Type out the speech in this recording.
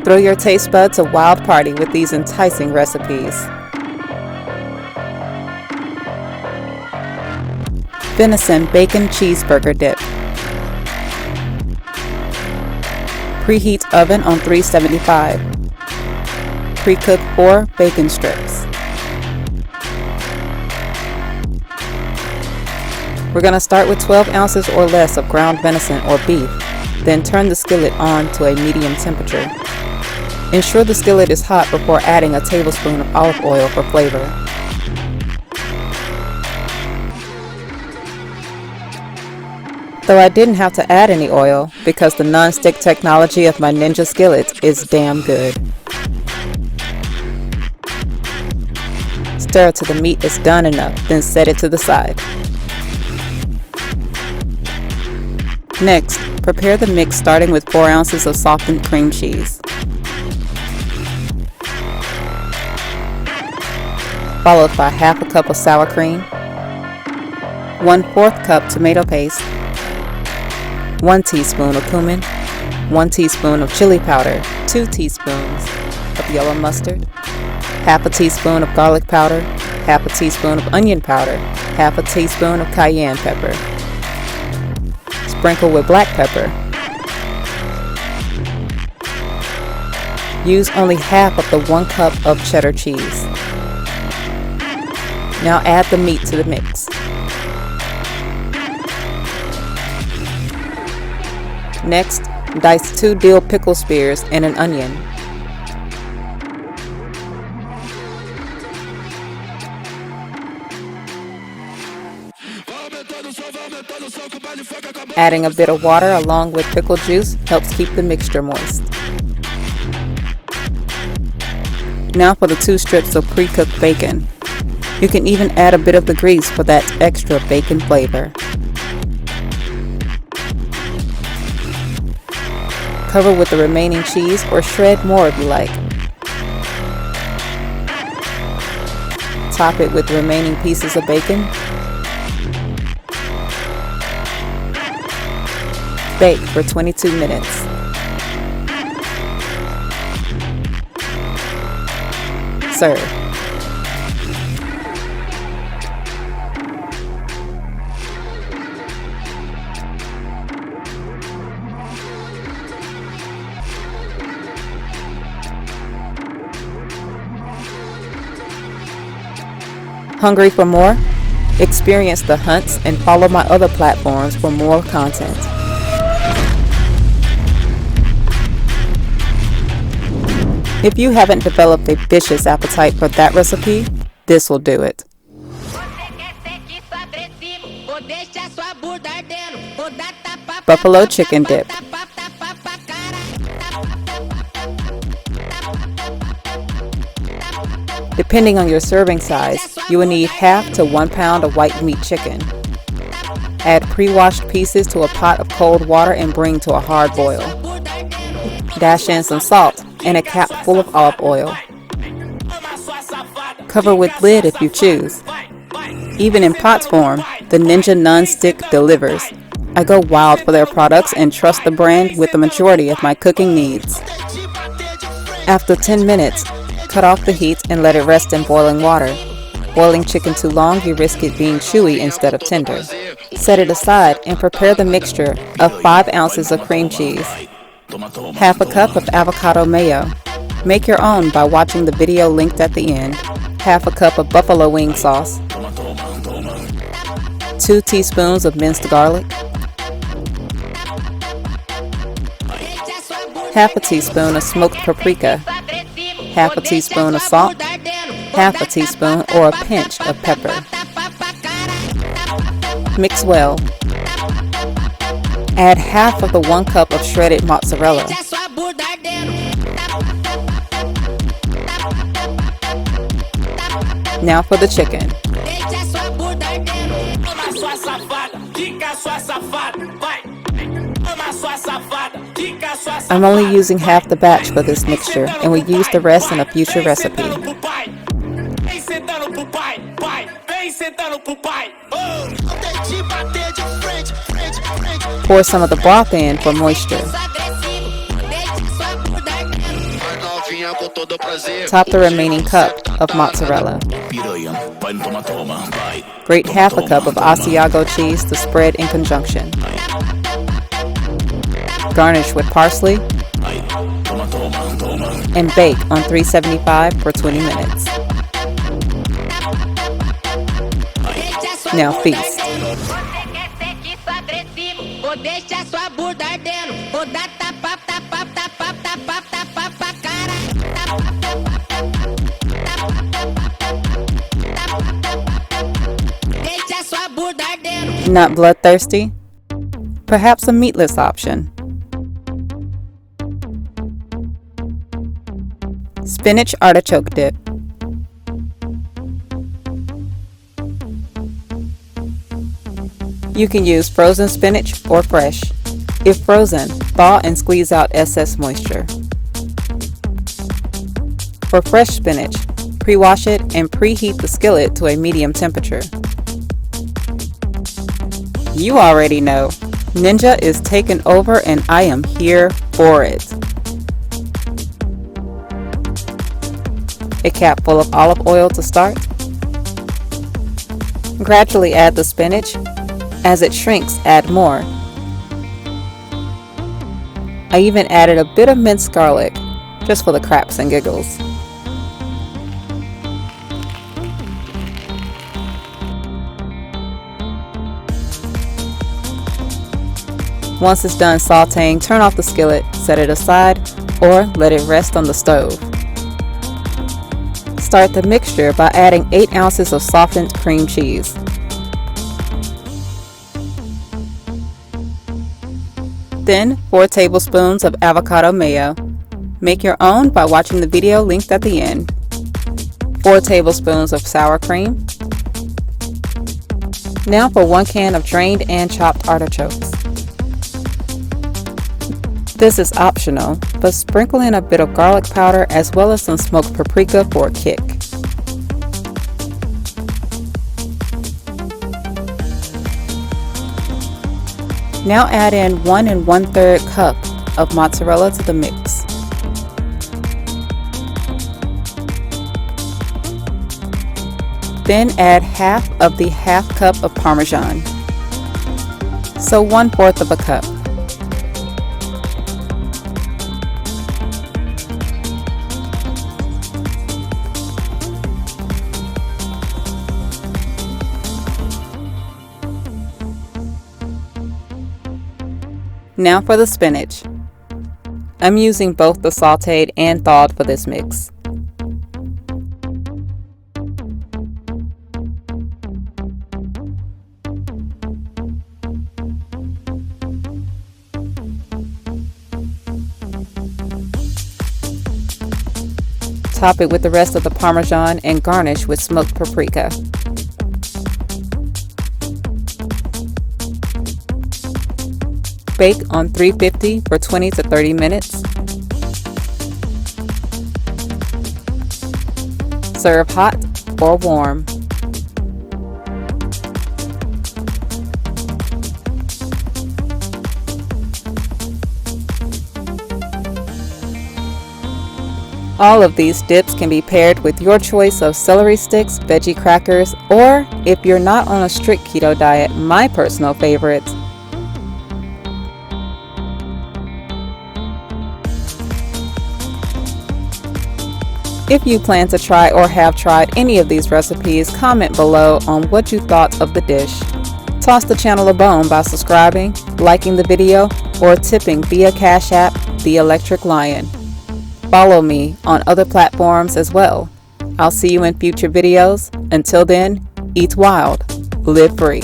Throw your taste buds a wild party with these enticing recipes. Venison Bacon Cheeseburger Dip. Preheat oven on 375. Pre-cook 4 bacon strips. We're going to start with 12 ounces or less of ground venison or beef, then turn the skillet on to a medium temperature. Ensure the skillet is hot before adding a tablespoon of olive oil for flavor. Though I didn't have to add any oil because the non-stick technology of my Ninja skillet is damn good. Stir till the meat is done enough, then set it to the side. Next, prepare the mix starting with 4 ounces of softened cream cheese. Followed by half a cup of sour cream, 1/4 cup tomato paste, 1 teaspoon of cumin, 1 teaspoon of chili powder, 2 teaspoons of yellow mustard, half a teaspoon of garlic powder, half a teaspoon of onion powder, half a teaspoon of cayenne pepper. Sprinkle with black pepper. Use only half of the 1 cup of cheddar cheese. Now add the meat to the mix. Next, dice 2 dill pickle spears and an onion. Adding a bit of water along with pickle juice helps keep the mixture moist. Now for the 2 strips of pre-cooked bacon. You can even add a bit of the grease for that extra bacon flavor. Cover with the remaining cheese or shred more if you like. Top it with the remaining pieces of bacon. Bake for 22 minutes. Serve. Hungry for more? Experience the hunts and follow my other platforms for more content. If you haven't developed a vicious appetite for that recipe, this will do it. Buffalo chicken dip. Depending on your serving size, you will need half to 1 pound of white meat chicken. Add pre-washed pieces to a pot of cold water and bring to a hard boil. Dash in some salt and a cap full of olive oil. Cover with lid if you choose. Even in pot form, the Ninja non-stick delivers. I go wild for their products and trust the brand with the majority of my cooking needs. After 10 minutes, cut off the heat and let it rest in boiling water. Boiling chicken too long, you risk it being chewy instead of tender. Set it aside and prepare the mixture of 5 ounces of cream cheese, half a cup of avocado mayo. Make your own by watching the video linked at the end. Half a cup of buffalo wing sauce, 2 teaspoons of minced garlic, half a teaspoon of smoked paprika, half a teaspoon of salt, half a teaspoon or a pinch of pepper. Mix well. Add half of the 1 cup of shredded mozzarella. Now for the chicken. I'm only using half the batch for this mixture, and we use the rest in a future recipe. Pour some of the broth in for moisture. Top the remaining cup of mozzarella. Grate half a cup of Asiago cheese to spread in conjunction. Garnish with parsley and bake on 375 for 20 minutes. Now feast. Not bloodthirsty? Perhaps a meatless option. Spinach Artichoke Dip. You can use frozen spinach or fresh. If frozen, thaw and squeeze out excess moisture. For fresh spinach, pre-wash it and preheat the skillet to a medium temperature. You already know, Ninja is taking over and I am here for it. A cap full of olive oil to start. Gradually add the spinach. As it shrinks, add more. I even added a bit of minced garlic, just for the craps and giggles. Once it's done sauteing, turn off the skillet, set it aside, or let it rest on the stove. Start the mixture by adding 8 ounces of softened cream cheese. Then 4 tablespoons of avocado mayo. Make your own by watching the video linked at the end. 4 tablespoons of sour cream. Now for 1 can of drained and chopped artichokes. This is optional, but sprinkle in a bit of garlic powder as well as some smoked paprika for a kick. Now add in 1 1/3 cup of mozzarella to the mix. Then add half of the half cup of Parmesan, so 1/4 of a cup. Now for the spinach. I'm using both the sauteed and thawed for this mix. Top it with the rest of the Parmesan and garnish with smoked paprika. Bake on 350 for 20 to 30 minutes. Serve hot or warm. All of these dips can be paired with your choice of celery sticks, veggie crackers, or if you're not on a strict keto diet, my personal favorite, if you plan to try or have tried any of these recipes, comment below on what you thought of the dish. Toss the channel a bone by subscribing, liking the video, or tipping via Cash App, theelectriclion. Follow me on other platforms as well. I'll see you in future videos. Until then, eat wild, live free.